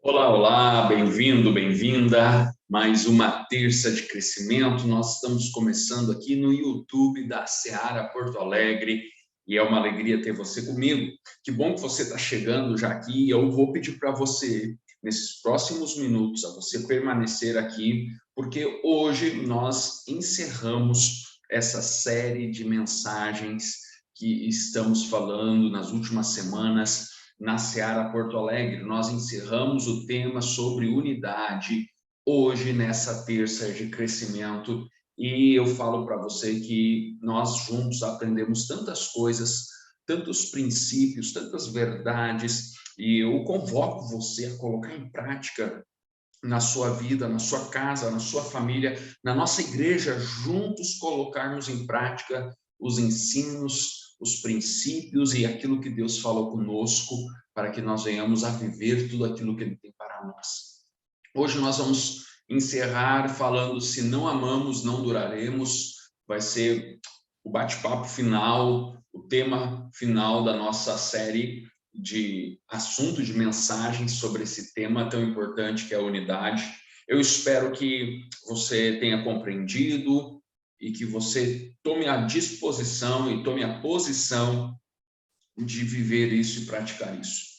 Olá, olá, bem-vindo, bem-vinda. Mais uma terça de crescimento. Nós estamos começando aqui no YouTube da Seara Porto Alegre e é uma alegria ter você comigo. Que bom que você está chegando já aqui. Eu vou pedir para você, nesses próximos minutos, a você permanecer aqui, porque hoje nós encerramos essa série de mensagens que estamos falando nas últimas semanas na Seara Porto Alegre. Nós encerramos o tema sobre unidade hoje, nessa terça de crescimento, e eu falo para você que nós juntos aprendemos tantas coisas, tantos princípios, tantas verdades, e eu convoco você a colocar em prática na sua vida, na sua casa, na sua família, na nossa igreja, juntos colocarmos em prática os ensinos, os princípios e aquilo que Deus falou conosco, para que nós venhamos a viver tudo aquilo que Ele tem para nós. Hoje nós vamos encerrar falando: se não amamos, não duraremos. Vai ser o bate-papo final, o tema final da nossa série de assunto, de mensagens sobre esse tema tão importante que é a unidade. Eu espero que você tenha compreendido e que você tome a disposição e tome a posição de viver isso e praticar isso.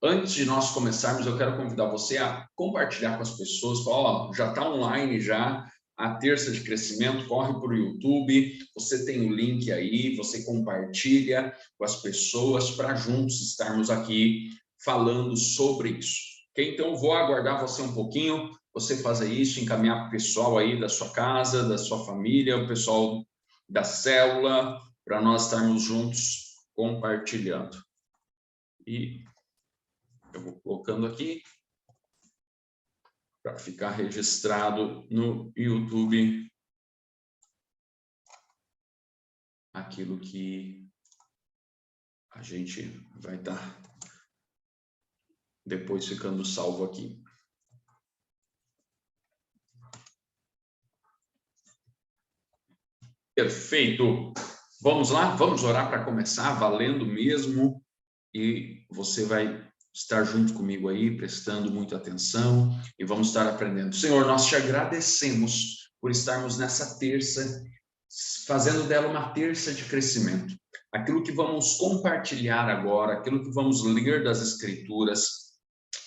Antes de nós começarmos, eu quero convidar você a compartilhar com as pessoas. Ó, já está online já a terça de crescimento, corre para o YouTube, você tem o link aí, você compartilha com as pessoas para juntos estarmos aqui falando sobre isso. Ok? Então, vou aguardar você um pouquinho, você fazer isso, encaminhar para o pessoal aí da sua casa, da sua família, o pessoal da célula, para nós estarmos juntos compartilhando. E eu vou colocando aqui para ficar registrado no YouTube aquilo que a gente vai estar depois ficando salvo aqui. Perfeito. Vamos lá? Vamos orar para começar, valendo mesmo. E você vai estar junto comigo aí, prestando muita atenção, e vamos estar aprendendo. Senhor, nós te agradecemos por estarmos nessa terça, fazendo dela uma terça de crescimento. Aquilo que vamos compartilhar agora, aquilo que vamos ler das Escrituras,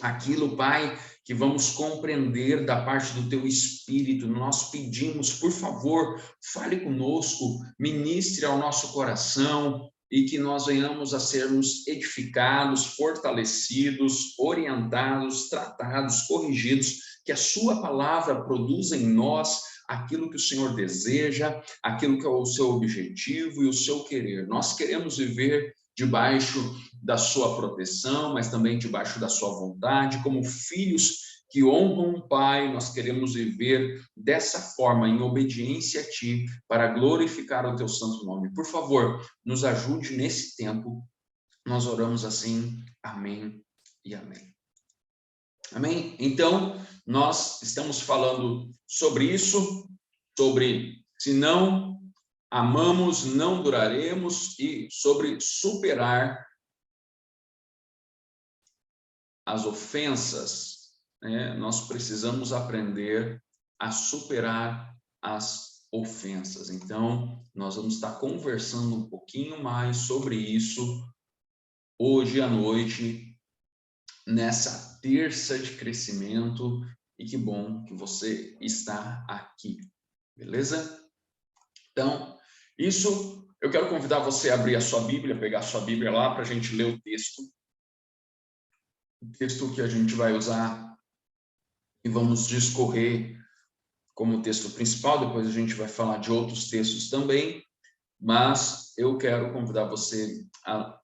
aquilo, Pai, que vamos compreender da parte do Teu Espírito, nós pedimos, por favor, fale conosco, ministre ao nosso coração, e que nós venhamos a sermos edificados, fortalecidos, orientados, tratados, corrigidos, que a sua palavra produza em nós aquilo que o Senhor deseja, aquilo que é o seu objetivo e o seu querer. Nós queremos viver debaixo da sua proteção, mas também debaixo da sua vontade, como filhos que honram o Pai. Nós queremos viver dessa forma, em obediência a Ti, para glorificar o Teu santo nome. Por favor, nos ajude nesse tempo. Nós oramos assim, amém e amém. Amém? Então, nós estamos falando sobre isso, sobre se não amamos, não duraremos, e sobre superar as ofensas, né? Nós precisamos aprender a superar as ofensas. Então, nós vamos estar conversando um pouquinho mais sobre isso hoje à noite, nessa terça de crescimento, e que bom que você está aqui, beleza? Então, isso, eu quero convidar você a abrir a sua Bíblia, pegar a sua Bíblia lá para a gente ler o texto que a gente vai usar e vamos discorrer como texto principal. Depois a gente vai falar de outros textos também, mas eu quero convidar você a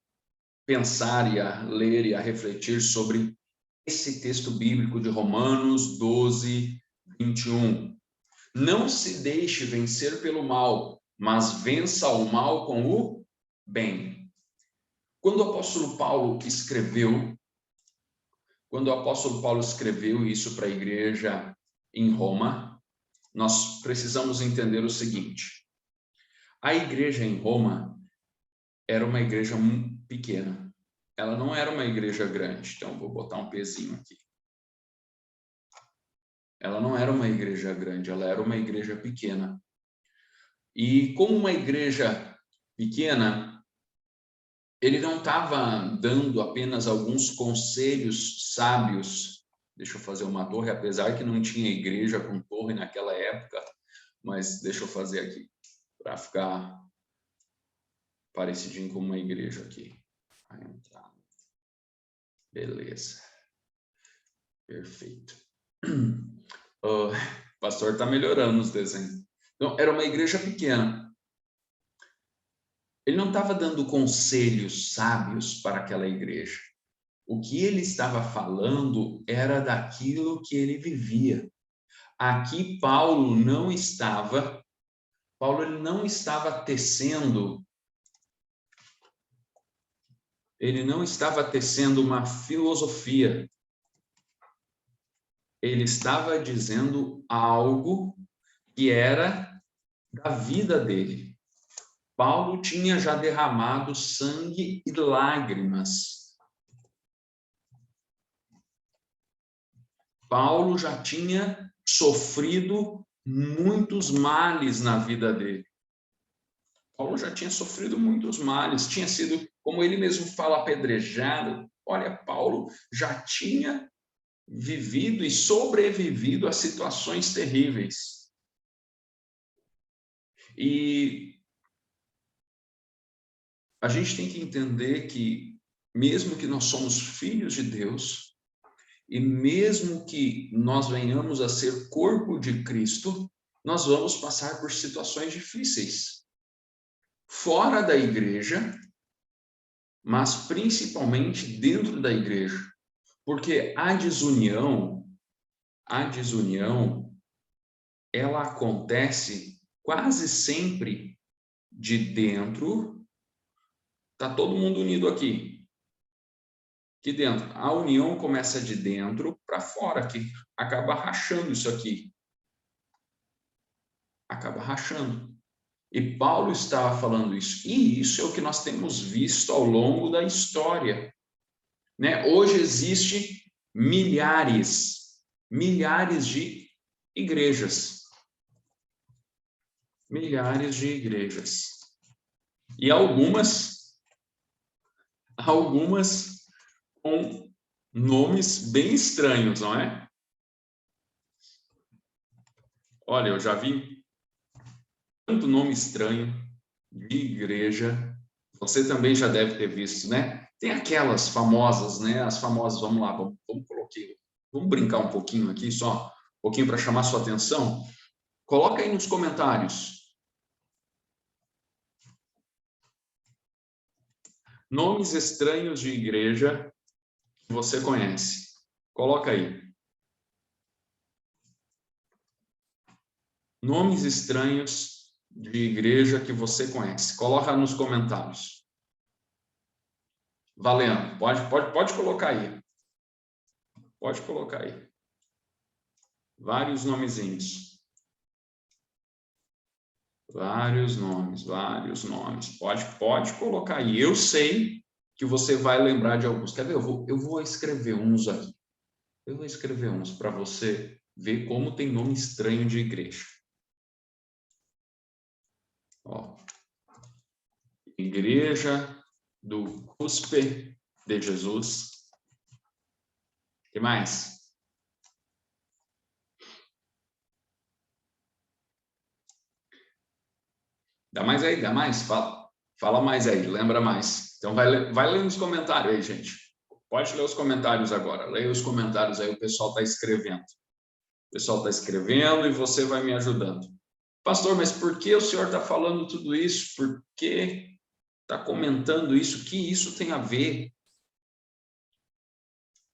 pensar e a ler e a refletir sobre esse texto bíblico de Romanos 12, 21. Não se deixe vencer pelo mal, mas vença o mal com o bem. Quando o apóstolo Paulo escreveu isso para a igreja em Roma, nós precisamos entender o seguinte: a igreja em Roma era uma igreja pequena, ela não era uma igreja grande. Então, vou botar um pezinho aqui. Ela não era uma igreja grande, ela era uma igreja pequena. E como uma igreja pequena, ele não estava dando apenas alguns conselhos sábios. Deixa eu fazer uma torre, apesar que não tinha igreja com torre naquela época, mas deixa eu fazer aqui, para ficar parecidinho com uma igreja aqui. Vai entrar. Beleza. Perfeito. O pastor está melhorando os desenhos. Então, era uma igreja pequena. Ele não estava dando conselhos sábios para aquela igreja. O que ele estava falando era daquilo que ele vivia. Aqui Paulo ele não estava tecendo uma filosofia. Ele estava dizendo algo que era da vida dele. Paulo tinha já derramado sangue e lágrimas. Paulo já tinha sofrido muitos males na vida dele. Paulo já tinha sofrido muitos males, tinha sido, como ele mesmo fala, apedrejado. Olha, Paulo já tinha vivido e sobrevivido a situações terríveis. E a gente tem que entender que, mesmo que nós somos filhos de Deus, e mesmo que nós venhamos a ser corpo de Cristo, nós vamos passar por situações difíceis. Fora da igreja, mas principalmente dentro da igreja. Porque a desunião, ela acontece quase sempre de dentro. Tá todo mundo unido aqui. Aqui dentro. A união começa de dentro para fora, que acaba rachando isso aqui. Acaba rachando. E Paulo estava falando isso. E isso é o que nós temos visto ao longo da história. Né? Hoje existe milhares de igrejas. Milhares de igrejas. E algumas com nomes bem estranhos, não é? Olha, eu já vi tanto nome estranho de igreja. Você também já deve ter visto, né? Tem aquelas famosas, né? As famosas, vamos lá, vamos colocar, vamos brincar um pouquinho aqui, só um pouquinho para chamar sua atenção. Coloca aí nos comentários. Nomes estranhos de igreja que você conhece. Coloca aí. Nomes estranhos de igreja que você conhece. Coloca nos comentários. Valendo. Pode colocar aí. Pode colocar aí. Vários nomezinhos. Vários nomes. Pode colocar aí. Eu sei que você vai lembrar de alguns. Quer ver? Eu vou escrever uns aqui. Eu vou escrever uns para você ver como tem nome estranho de igreja. Ó. Igreja do Cuspe de Jesus. O que mais? Dá mais aí, dá mais? Fala mais aí, lembra mais. Então vai ler nos comentários aí, gente. Pode ler os comentários agora. Leia os comentários aí, o pessoal está escrevendo. O pessoal está escrevendo e você vai me ajudando. Pastor, mas por que o senhor está falando tudo isso? Por que está comentando isso? O que isso tem a ver?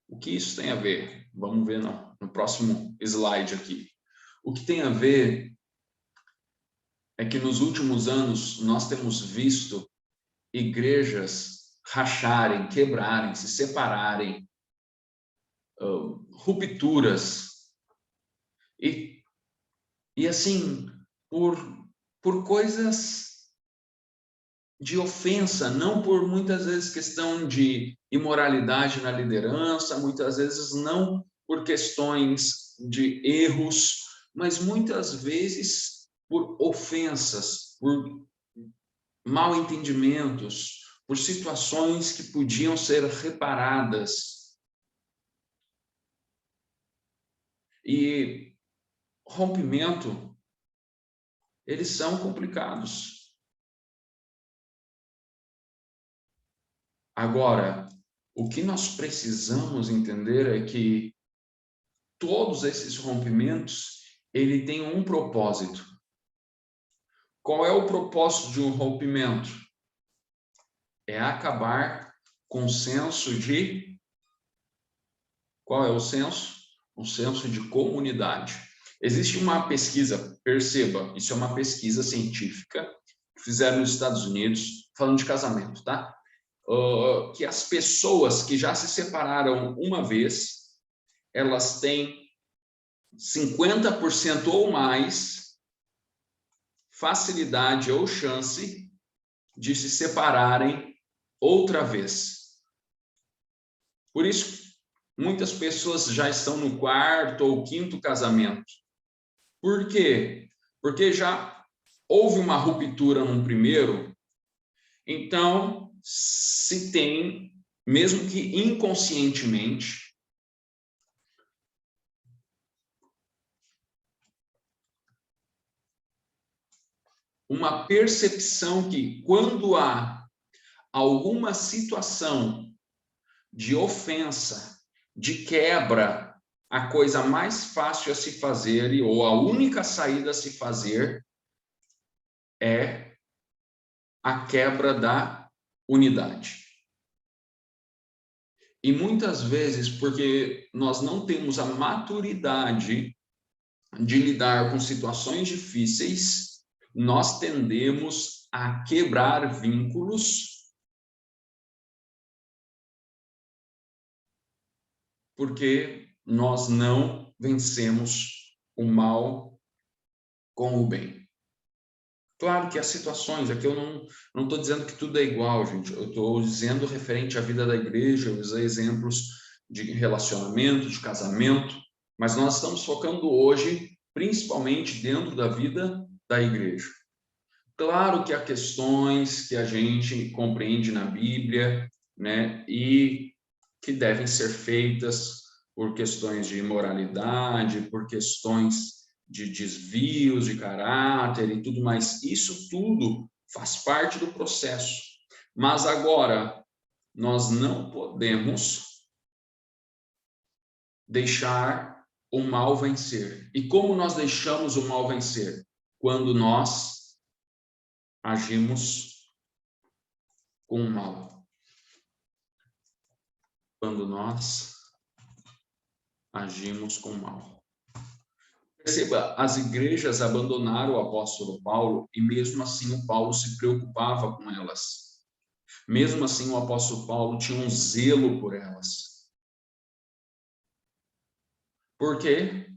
O que isso tem a ver? Vamos ver no próximo slide aqui. O que tem a ver é que nos últimos anos nós temos visto igrejas racharem, quebrarem, se separarem, rupturas. E assim, por coisas de ofensa, não por muitas vezes questão de imoralidade na liderança, muitas vezes não por questões de erros, mas muitas vezes por ofensas, por mal entendimentos, por situações que podiam ser reparadas. E rompimento, eles são complicados. Agora, o que nós precisamos entender é que todos esses rompimentos, ele tem um propósito. Qual é o propósito de um rompimento? É acabar com o senso de... Qual é o senso? O senso de comunidade. Existe uma pesquisa, perceba, isso é uma pesquisa científica que fizeram nos Estados Unidos, falando de casamento, tá? Que as pessoas que já se separaram uma vez, elas têm 50% ou mais facilidade ou chance de se separarem outra vez. Por isso, muitas pessoas já estão no quarto ou quinto casamento. Por quê? Porque já houve uma ruptura no primeiro, então se tem, mesmo que inconscientemente, uma percepção que quando há alguma situação de ofensa, de quebra, a coisa mais fácil a se fazer, ou a única saída a se fazer, é a quebra da unidade. E muitas vezes, porque nós não temos a maturidade de lidar com situações difíceis, nós tendemos a quebrar vínculos, porque nós não vencemos o mal com o bem. Claro que há situações, aqui eu não estou dizendo que tudo é igual, gente, eu estou dizendo referente à vida da igreja, eu usei exemplos de relacionamento, de casamento, mas nós estamos focando hoje, principalmente dentro da vida da igreja. Claro que há questões que a gente compreende na Bíblia, né, e que devem ser feitas por questões de moralidade, por questões de desvios de caráter e tudo mais. Isso tudo faz parte do processo. Mas agora, nós não podemos deixar o mal vencer. E como nós deixamos o mal vencer? Quando nós agimos com o mal. Quando nós agimos com o mal. Perceba, as igrejas abandonaram o apóstolo Paulo e mesmo assim o Paulo se preocupava com elas. Mesmo assim o apóstolo Paulo tinha um zelo por elas. Por quê?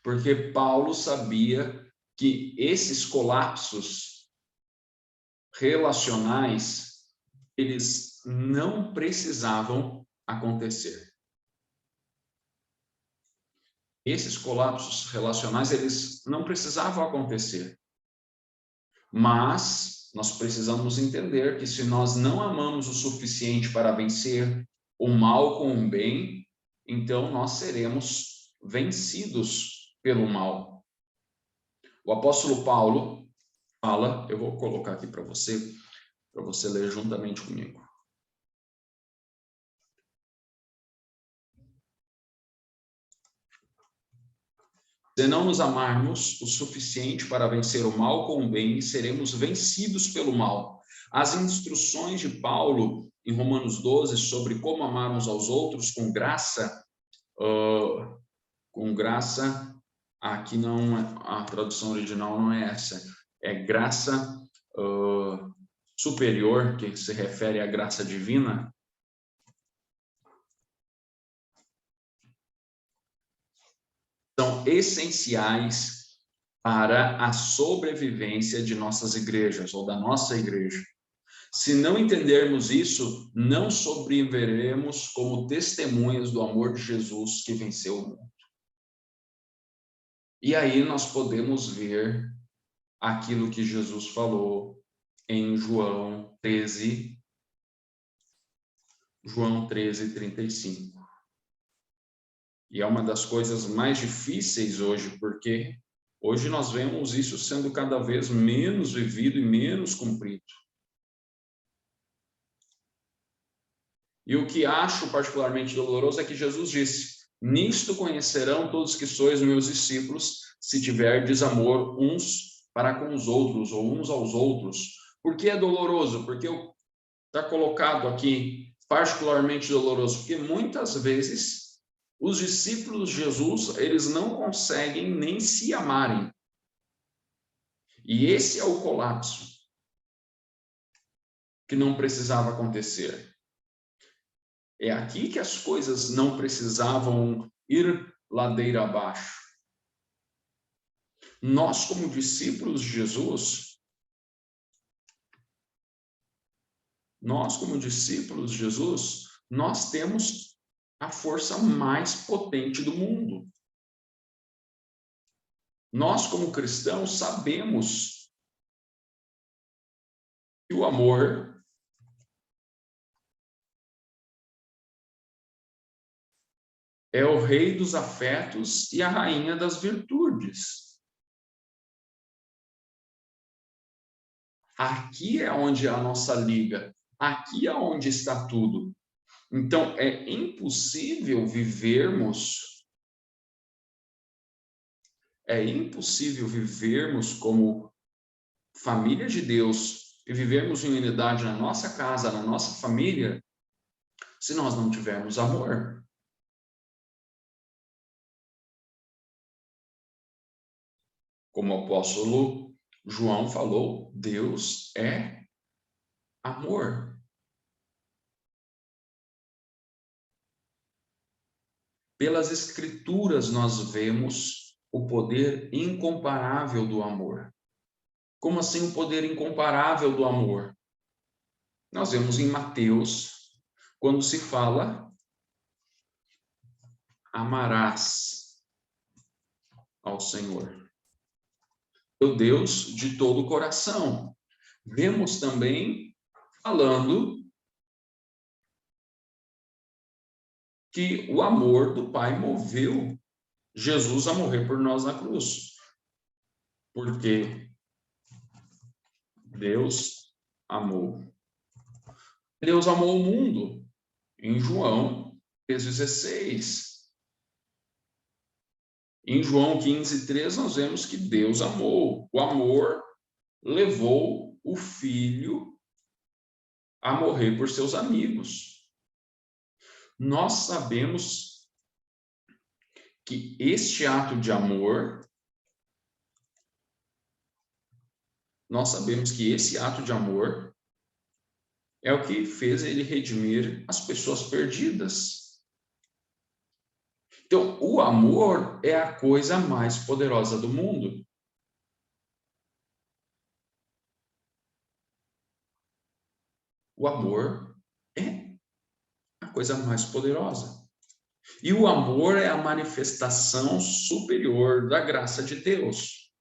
Porque Paulo sabia que esses colapsos relacionais, eles não precisavam acontecer. Esses colapsos relacionais, eles não precisavam acontecer. Mas nós precisamos entender que se nós não amamos o suficiente para vencer o mal com o bem, então nós seremos vencidos pelo mal. O apóstolo Paulo fala, eu vou colocar aqui para você ler juntamente comigo. Se não nos amarmos o suficiente para vencer o mal com o bem, seremos vencidos pelo mal. As instruções de Paulo em Romanos 12 sobre como amarmos aos outros com graça, aqui não, a tradução original não é essa, é graça superior, que se refere à graça divina. São essenciais para a sobrevivência de nossas igrejas, ou da nossa igreja. Se não entendermos isso, não sobreviveremos como testemunhas do amor de Jesus que venceu o mundo. E aí nós podemos ver aquilo que Jesus falou em João 13:35. E é uma das coisas mais difíceis hoje, porque hoje nós vemos isso sendo cada vez menos vivido e menos cumprido. E o que acho particularmente doloroso é que Jesus disse: nisto conhecerão todos que sois meus discípulos, se tiverdes amor uns para com os outros, ou uns aos outros. Por que é doloroso? Porque está colocado aqui, particularmente doloroso, porque muitas vezes os discípulos de Jesus, eles não conseguem nem se amarem. E esse é o colapso que não precisava acontecer. É aqui que as coisas não precisavam ir ladeira abaixo. Nós, como discípulos de Jesus, nós temos a força mais potente do mundo. Nós, como cristãos, sabemos que o amor é o rei dos afetos e a rainha das virtudes. Aqui é onde é a nossa liga. Aqui é onde está tudo. Então, é impossível vivermos como família de Deus e vivermos em unidade na nossa casa, na nossa família, se nós não tivermos amor. Como o apóstolo João falou, Deus é amor. Pelas Escrituras nós vemos o poder incomparável do amor. Como assim o poder incomparável do amor? Nós vemos em Mateus, quando se fala, amarás ao Senhor, teu Deus, de todo o coração. Vemos também falando que o amor do Pai moveu Jesus a morrer por nós na cruz. Porque Deus amou. Deus amou o mundo. Em João 3,16. Em João 15,3 nós vemos que Deus amou. O amor levou o Filho a morrer por seus amigos. Nós sabemos que este ato de amor, é o que fez ele redimir as pessoas perdidas. Então, o amor é a coisa mais poderosa do mundo. O amor é a coisa mais poderosa. E o amor é a manifestação superior da graça de Deus.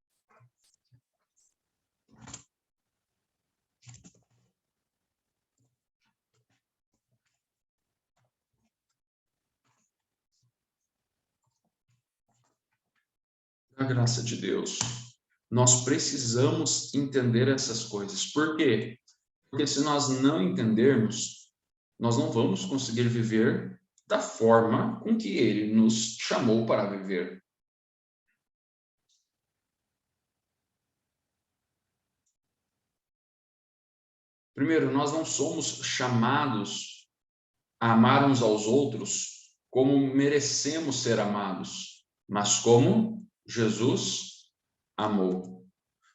Da graça de Deus. Nós precisamos entender essas coisas. Por quê? Porque se nós não entendermos, nós não vamos conseguir viver da forma com que Ele nos chamou para viver. Primeiro, nós não somos chamados a amar uns aos outros como merecemos ser amados, mas como Jesus amou.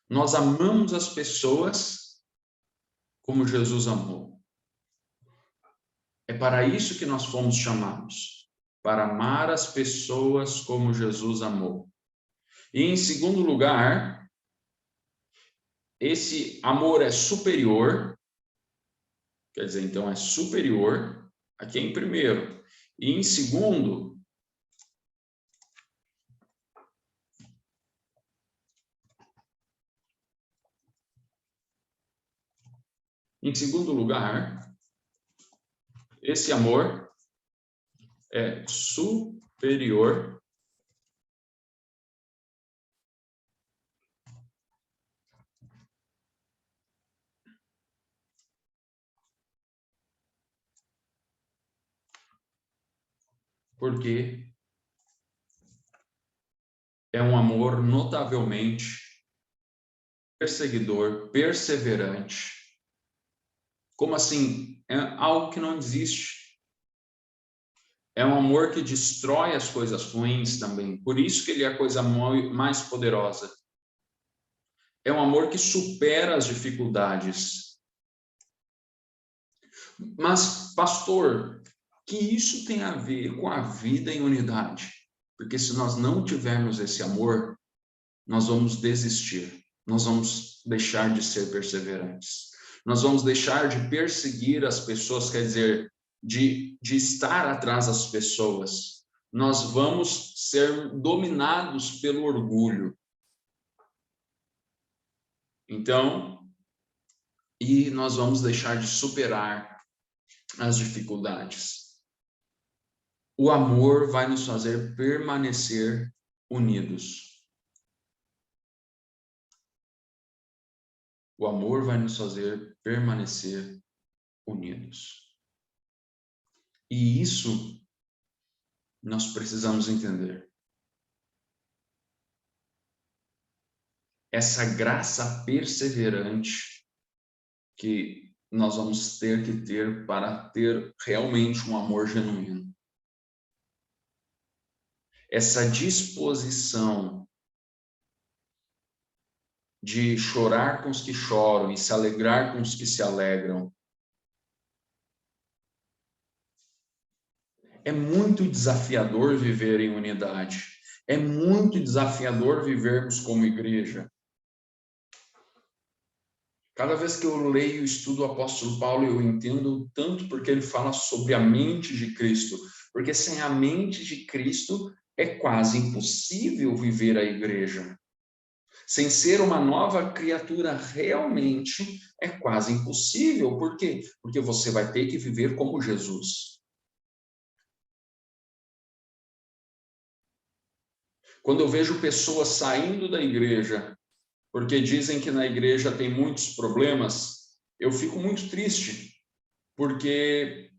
Nós amamos as pessoas como Jesus amou. É para isso que nós fomos chamados, para amar as pessoas como Jesus amou. E em segundo lugar, esse amor é superior Quer dizer, então é superior a quem em primeiro. E em segundo, lugar, esse amor é superior porque é um amor notavelmente perseguidor, perseverante. Como assim? É algo que não existe. É um amor que destrói as coisas ruins também. Por isso que ele é a coisa mais poderosa. É um amor que supera as dificuldades. Mas, pastor, que isso tem a ver com a vida em unidade? Porque se nós não tivermos esse amor, nós vamos desistir. Nós vamos deixar de ser perseverantes. Nós vamos deixar de perseguir as pessoas, quer dizer, de estar atrás das pessoas. Nós vamos ser dominados pelo orgulho. Então, e nós vamos deixar de superar as dificuldades. O amor vai nos fazer permanecer unidos. O amor vai nos fazer permanecer unidos. E isso nós precisamos entender. Essa graça perseverante que nós vamos ter que ter para ter realmente um amor genuíno. Essa disposição de chorar com os que choram e se alegrar com os que se alegram. É muito desafiador viver em unidade. É muito desafiador vivermos como igreja. Cada vez que eu leio e estudo o apóstolo Paulo, eu entendo tanto porque ele fala sobre a mente de Cristo. Porque sem a mente de Cristo é quase impossível viver a igreja. Sem ser uma nova criatura realmente é quase impossível. Por quê? Porque você vai ter que viver como Jesus. Quando eu vejo pessoas saindo da igreja porque dizem que na igreja tem muitos problemas, eu fico muito triste, porque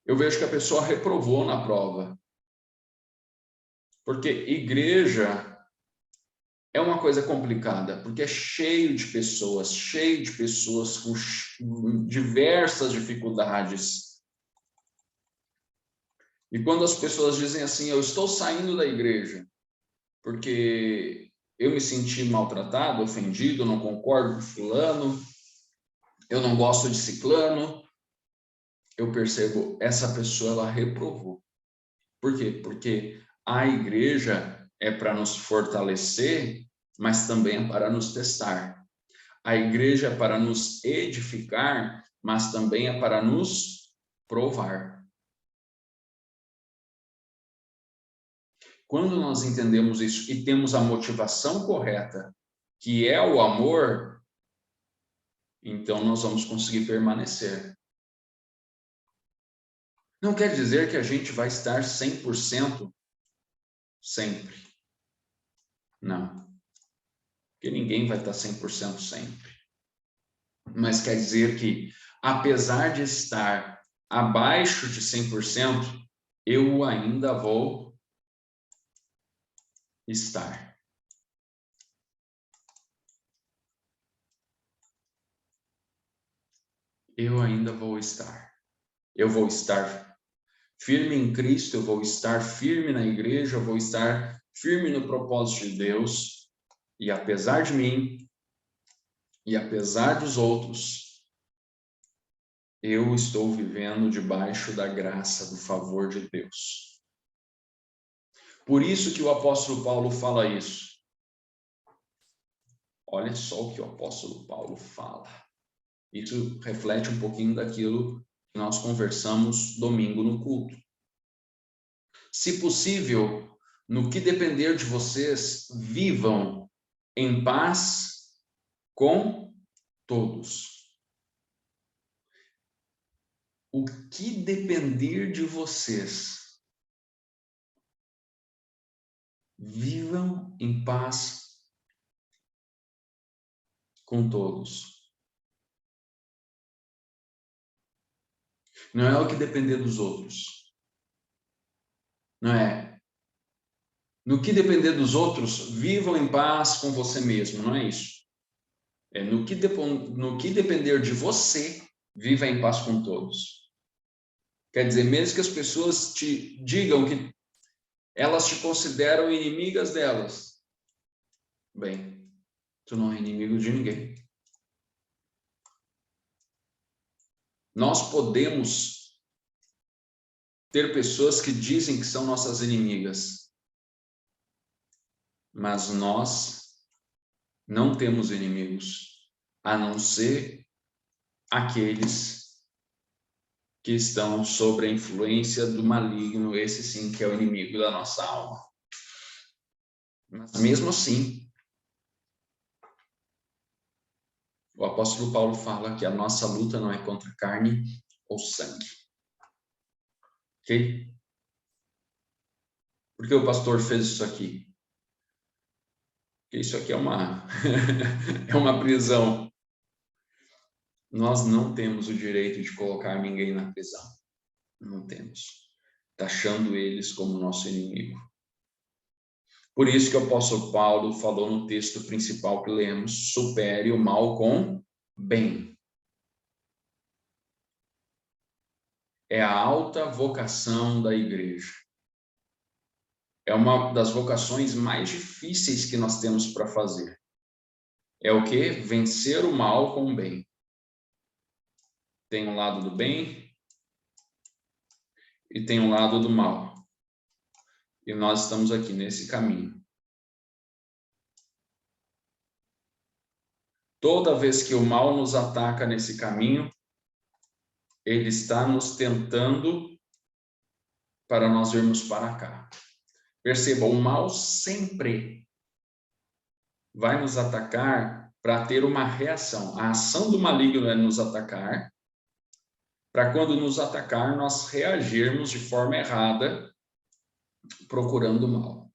eu vejo que a pessoa reprovou na prova. Porque igreja é uma coisa complicada, porque é cheio de pessoas com diversas dificuldades. E quando as pessoas dizem assim, eu estou saindo da igreja porque eu me senti maltratado, ofendido, não concordo com fulano, eu não gosto de ciclano, eu percebo, essa pessoa, ela reprovou. Por quê? Porque a igreja é para nos fortalecer, mas também é para nos testar. A igreja é para nos edificar, mas também é para nos provar. Quando nós entendemos isso e temos a motivação correta, que é o amor, então nós vamos conseguir permanecer. Não quer dizer que a gente vai estar 100% sempre. Não. Porque ninguém vai estar 100% sempre. Mas quer dizer que, apesar de estar abaixo de 100%, eu ainda vou estar. Eu ainda vou estar. Eu vou estar firme em Cristo, eu vou estar firme na igreja, eu vou estar firme no propósito de Deus. E apesar de mim, e apesar dos outros, eu estou vivendo debaixo da graça, do favor de Deus. Por isso que o apóstolo Paulo fala isso. Olha só o que o apóstolo Paulo fala. Isso reflete um pouquinho daquilo que nós conversamos domingo no culto. Se possível, no que depender de vocês, vivam em paz com todos. O que depender de vocês, vivam em paz com todos. Não é o que depender dos outros. Não é. No que depender dos outros, vivam em paz com você mesmo, não é isso? É no que depender de você, viva em paz com todos. Quer dizer, mesmo que as pessoas te digam que elas te consideram inimigas delas, bem, tu não é inimigo de ninguém. Nós podemos ter pessoas que dizem que são nossas inimigas, mas nós não temos inimigos, a não ser aqueles que estão sob a influência do maligno, esse sim que é o inimigo da nossa alma. Mas mesmo assim, o apóstolo Paulo fala que a nossa luta não é contra carne ou sangue. Ok? Por que o pastor fez isso aqui? Porque isso aqui é uma, é uma prisão. Nós não temos o direito de colocar ninguém na prisão. Não temos. Taxando eles como nosso inimigo. Por isso que o apóstolo Paulo falou no texto principal que lemos, supere o mal com bem. É a alta vocação da igreja. É uma das vocações mais difíceis que nós temos para fazer. É o quê? Vencer o mal com o bem. Tem um lado do bem e tem um lado do mal. E nós estamos aqui nesse caminho. Toda vez que o mal nos ataca nesse caminho, ele está nos tentando para nós irmos para cá. Perceba, o mal sempre vai nos atacar para ter uma reação. A ação do maligno é nos atacar, para quando nos atacar, nós reagirmos de forma errada, procurando o mal.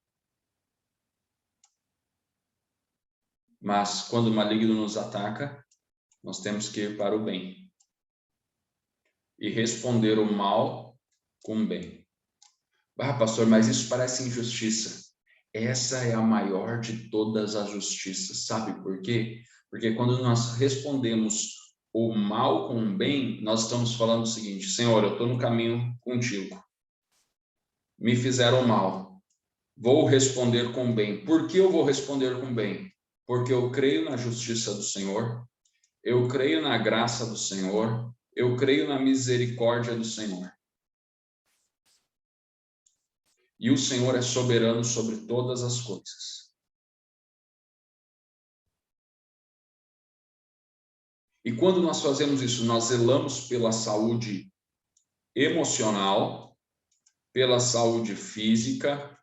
Mas quando o maligno nos ataca, nós temos que ir para o bem. E responder o mal com o bem. Ah, pastor, mas isso parece injustiça. Essa é a maior de todas as justiças. Sabe por quê? Porque quando nós respondemos o mal com o bem, nós estamos falando o seguinte: Senhor, eu estou no caminho contigo. Me fizeram mal. Vou responder com bem. Por que eu vou responder com bem? Porque eu creio na justiça do Senhor, eu creio na graça do Senhor, eu creio na misericórdia do Senhor. E o Senhor é soberano sobre todas as coisas. E quando nós fazemos isso, nós zelamos pela saúde emocional, pela saúde física,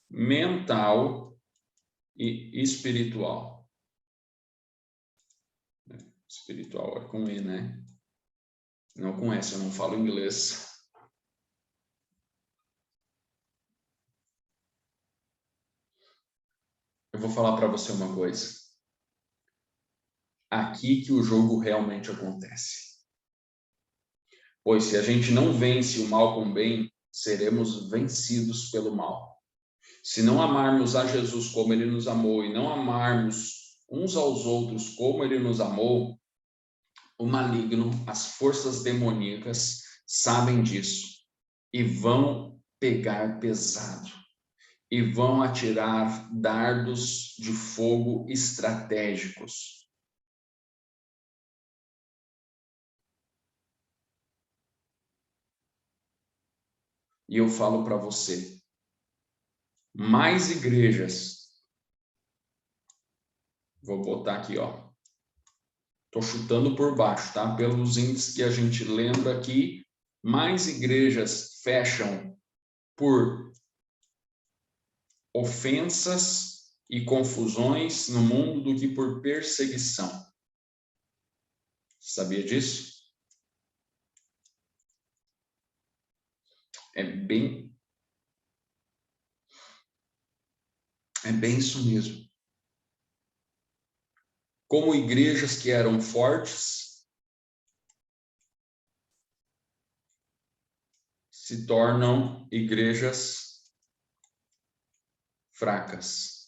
mental e espiritual. Espiritual é com E, né? Não com S, eu não falo inglês. Eu vou falar para você uma coisa. Aqui que o jogo realmente acontece. Pois se a gente não vence o mal com o bem, seremos vencidos pelo mal. Se não amarmos a Jesus como ele nos amou e não amarmos uns aos outros como ele nos amou, o maligno, as forças demoníacas sabem disso e vão pegar pesado e vão atirar dardos de fogo estratégicos. E eu falo para você, mais igrejas, vou botar aqui, ó, Estou chutando por baixo, tá? Pelos índices que a gente lembra aqui, mais igrejas fecham por ofensas e confusões no mundo do que por perseguição. Sabia disso? É bem isso mesmo. Como igrejas que eram fortes se tornam igrejas fracas.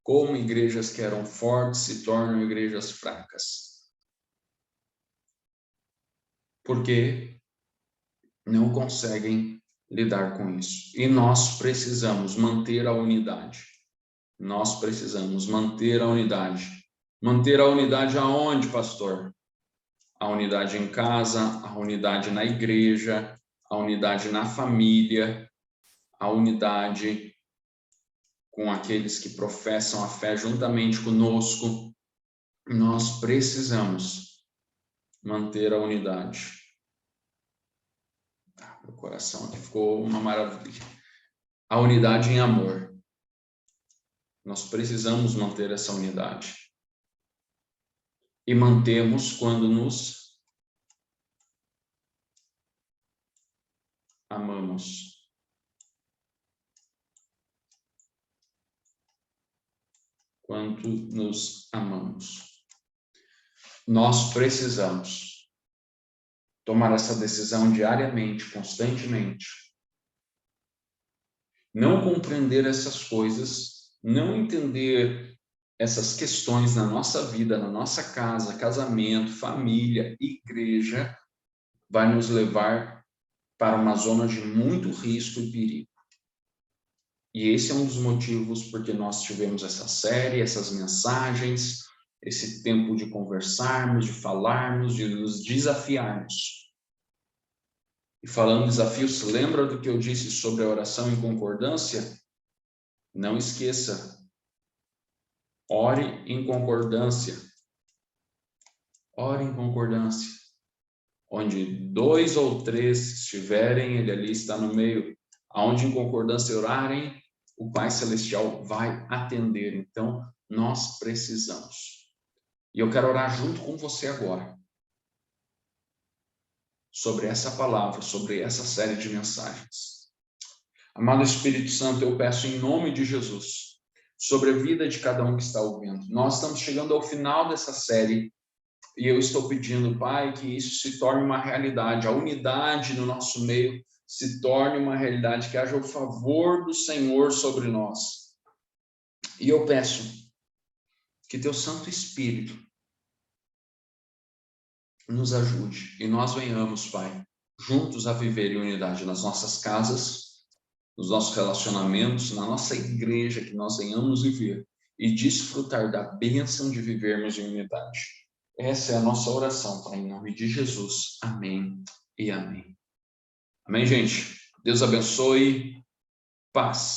Como igrejas que eram fortes se tornam igrejas fracas. Porque não conseguem lidar com isso. E nós precisamos manter a unidade. Nós precisamos manter a unidade. Manter a unidade aonde, pastor? A unidade em casa, a unidade na igreja, a unidade na família, a unidade com aqueles que professam a fé juntamente conosco. Nós precisamos manter a unidade. Meu coração aqui ficou uma maravilha. A unidade em amor. Nós precisamos manter essa unidade. E mantemos quando nos amamos. Quanto nos amamos. Nós precisamos tomar essa decisão diariamente, constantemente. Não compreender essas coisas, não entender essas questões na nossa vida, na nossa casa, casamento, família, igreja, vai nos levar para uma zona de muito risco e perigo. E esse é um dos motivos porque nós tivemos essa série, essas mensagens, esse tempo de conversarmos, de falarmos, de nos desafiarmos. E falando em desafios, lembra do que eu disse sobre a oração em concordância? Não esqueça. Ore em concordância. Ore em concordância. Onde 2 ou 3 estiverem, ele ali está no meio. Aonde em concordância orarem, o Pai Celestial vai atender. Então, nós precisamos. E eu quero orar junto com você agora. Sobre essa palavra, sobre essa série de mensagens. Amado Espírito Santo, eu peço em nome de Jesus, sobre a vida de cada um que está ouvindo. Nós estamos chegando ao final dessa série e eu estou pedindo, Pai, que isso se torne uma realidade, a unidade no nosso meio se torne uma realidade, que haja o favor do Senhor sobre nós. E eu peço que Teu Santo Espírito nos ajude e nós venhamos, Pai, juntos a viver em unidade nas nossas casas, nos nossos relacionamentos, na nossa igreja, que nós venhamos viver e desfrutar da bênção de vivermos em unidade. Essa é a nossa oração, Pai, em nome de Jesus. Amém e amém. Amém, gente? Deus abençoe. Paz.